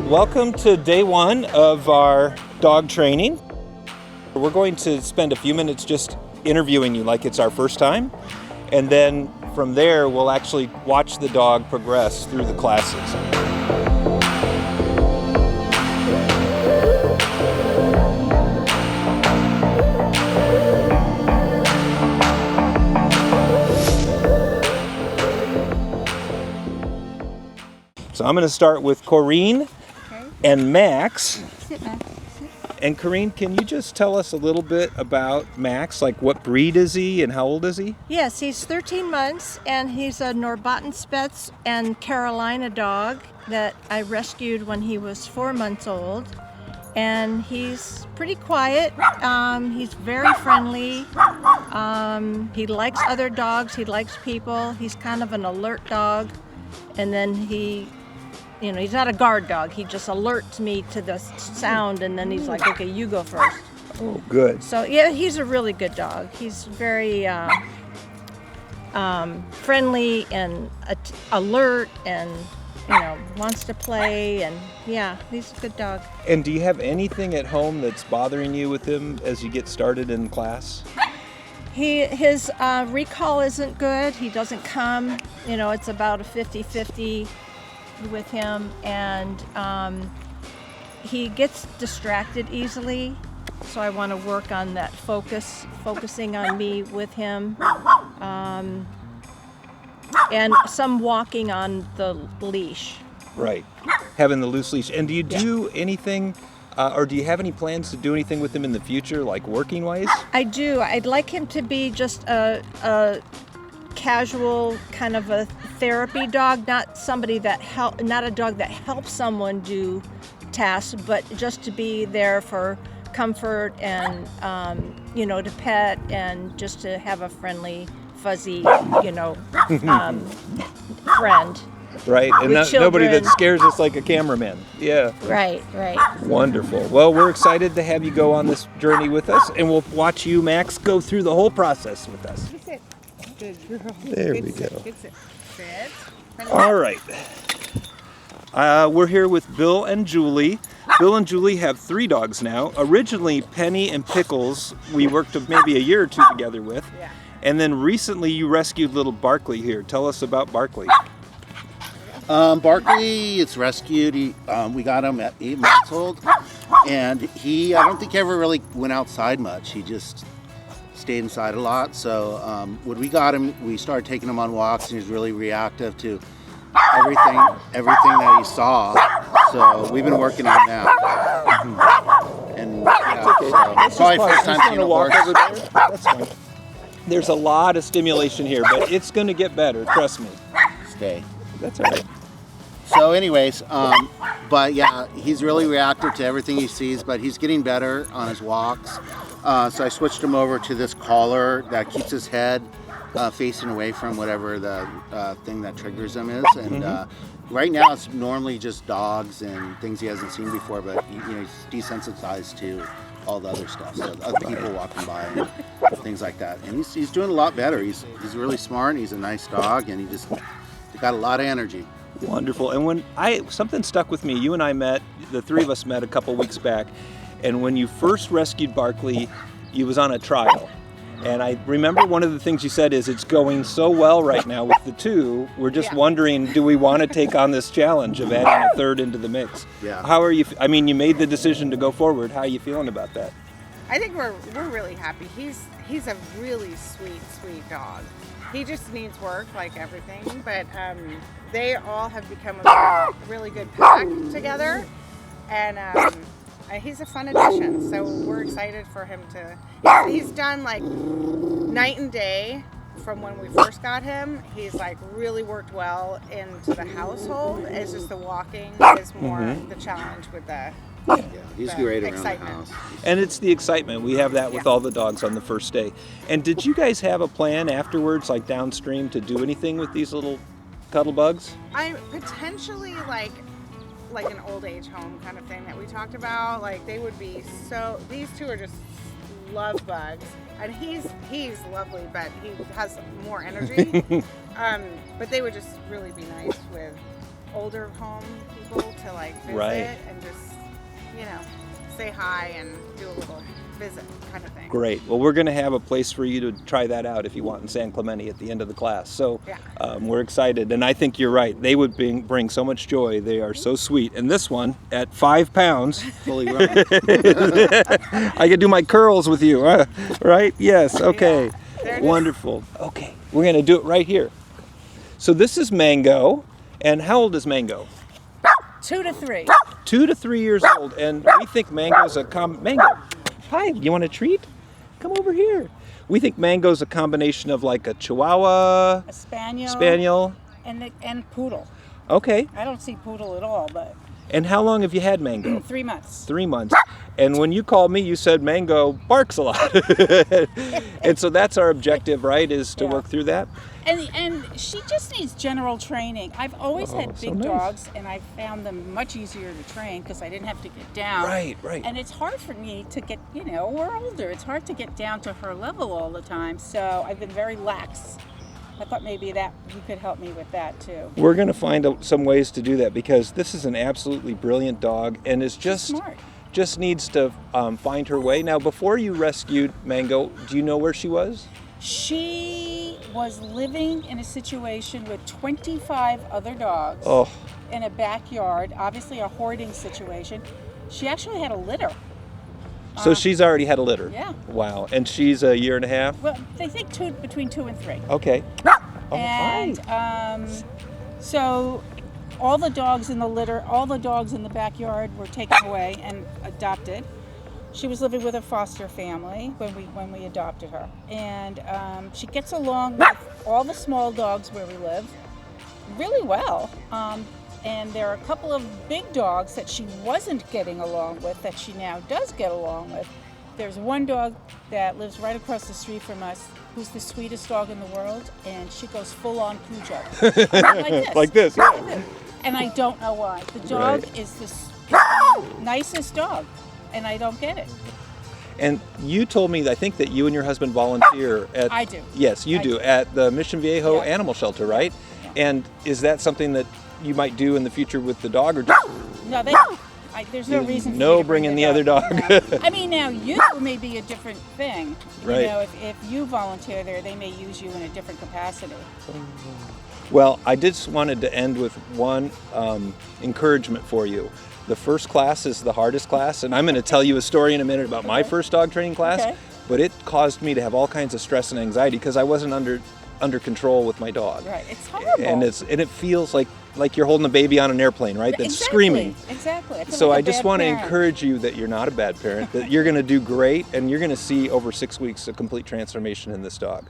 Welcome to day one of our dog training. We're going to spend a few minutes just interviewing you like it's our first time, and then from there we'll actually watch the dog progress through the classes. So I'm going to start with Corinne and Max. Sit, Max. And Corinne, can you just tell us a little bit about Max? Like, what breed is he and how old is he? Yes, he's 13 months and he's a Norrbotten Spitz and Carolina dog that I rescued when he was 4 months old. And he's pretty quiet. He's very friendly. He likes other dogs. He likes people. He's kind of an alert dog. And then he's not a guard dog. He just alerts me to the sound, and then he's like, okay, you go first. Oh, good. So, yeah, he's a really good dog. He's very friendly and alert and, wants to play. And, yeah, he's a good dog. And do you have anything at home that's bothering you with him as you get started in class? His recall isn't good. He doesn't come. It's about a 50-50 with him, and he gets distracted easily, so I want to work on that focusing on me with him, and some walking on the leash. Right, having the loose leash. And do you do anything, or do you have any plans to do anything with him in the future, like working wise? I do. I'd like him to be just a casual kind of a therapy dog, not a dog that helps someone do tasks, but just to be there for comfort and to pet and just to have a friendly, fuzzy, friend. Right, and nobody that scares us like a cameraman. Yeah. Right. Wonderful. Well, we're excited to have you go on this journey with us, and we'll watch you, Max, go through the whole process with us. Good girl. There we Sit. go. Good sit. Sit. All right. We're here with Bill and Julie. Bill and Julie have 3 dogs now. Originally, Penny and Pickles, we worked maybe a year or 2 together with. Yeah. And then recently you rescued little Barkley here. Tell us about Barkley. Barkley is rescued. We got him at 8 months old. And I don't think he ever really went outside much. He just stayed inside a lot. So when we got him, we started taking him on walks, and he was really reactive to everything that he saw. So we've been working on that. And so probably first time seeing a horse. That's fine. There's a lot of stimulation here, but it's going to get better. Trust me. Stay. That's all right. So anyways, but yeah, he's really reactive to everything he sees, but he's getting better on his walks. So I switched him over to this collar that keeps his head facing away from whatever the thing that triggers him is. And right now it's normally just dogs and things he hasn't seen before, but he's desensitized to all the other stuff. So other people walking by and things like that. And he's doing a lot better. He's really smart, and he's a nice dog, and he's got a lot of energy. Wonderful. And something stuck with me. You and I met, the 3 of us met a couple weeks back, and when you first rescued Barkley, you was on a trial. And I remember one of the things you said is, it's going so well right now with the 2. We're just wondering, do we want to take on this challenge of adding a 3rd into the mix? Yeah. How are you? You made the decision to go forward. How are you feeling about that? I think we're really happy. He's a really sweet dog. He just needs work like everything, but they all have become a really good pack together, and he's a fun addition. So we're excited for him to. He's done like night and day from when we first got him. He's like really worked well into the household. It's just the walking is more the challenge with the. Yeah, he's great around excitement. the house. And it's the excitement. We have that with all the dogs on the first day. And did you guys have a plan afterwards, like downstream, to do anything with these little cuddle bugs? I potentially like an old age home kind of thing that we talked about. Like they would be these 2 are just love bugs, and he's lovely, but he has more energy. But they would just really be nice with older home people to like visit Right. and just, you know, say hi and do a little visit kind of thing. Great. Well, we're going to have a place for you to try that out if you want in San Clemente at the end of the class. So Yeah. we're excited. And I think you're right. They would bring so much joy. They are so sweet. And this one, at 5 pounds, Fully grown. I could do my curls with you, right? Yes. Okay. Yeah. There it is. Wonderful. Okay. We're going to do it right here. So this is Mango. And how old is Mango? 2 to 3. 2 to 3 years old. And we think Mango's Mango. Hi, you want a treat? Come over here. We think Mango's a combination of like a Chihuahua, A spaniel, Spaniel. and poodle. Okay. I don't see poodle at all, but And how long have you had Mango? 3 months. 3 months. And when you called me, you said Mango barks a lot. And so that's our objective, right? Is to Yeah. work through that. And she just needs general training. I've always Oh, had so big nice. dogs, and I found them much easier to train because I didn't have to get down. Right, right. And it's hard for me to get, we're older. It's hard to get down to her level all the time. So I've been very lax. I thought maybe that you could help me with that too. We're going to find out some ways to do that because this is an absolutely brilliant dog and is just smart. just needs to find her way. Now, before you rescued Mango, do you know where she was? She was living in a situation with 25 other dogs Oh, in a backyard, obviously a hoarding situation. She actually had a litter. so she's already had a litter. Yeah. Wow. And she's a year and a half? Well, they think between 2 and 3. Okay. Oh, And hi. so all the dogs in the litter, all the dogs in the backyard were taken away and adopted. She was living with a foster family when we adopted her, and she gets along with all the small dogs where we live really well. And there are a couple of big dogs that she wasn't getting along with that she now does get along with. There's one dog that lives right across the street from us who's the sweetest dog in the world, and she goes full on Cujo. Like this. Like this, yeah. Like this. And I don't know why. The dog is the nicest dog, and I don't get it. And you told me, I think that you and your husband volunteer at... I do. Yes, you I do, do. at the Mission Viejo Yeah. Animal Shelter, right? Yeah. And is that something that you might do in the future with the dog, or just No, there's no reason for no me to bringing the the other dog? No. I mean, now you may be a different thing. Right. You know, if you volunteer there, they may use you in a different capacity. Well, I just wanted to end with one encouragement for you. The first class is the hardest class, and I'm going to tell you a story in a minute about my first dog training class, Okay. but it caused me to have all kinds of stress and anxiety because I wasn't under control with my dog. Right. It's horrible. And it feels like you're holding a baby on an airplane, right? That's Exactly. screaming. Exactly. feel So like I a just bad want to parent. encourage you that you're not a bad parent, that you're going to do great, and you're going to see over 6 weeks a complete transformation in this dog.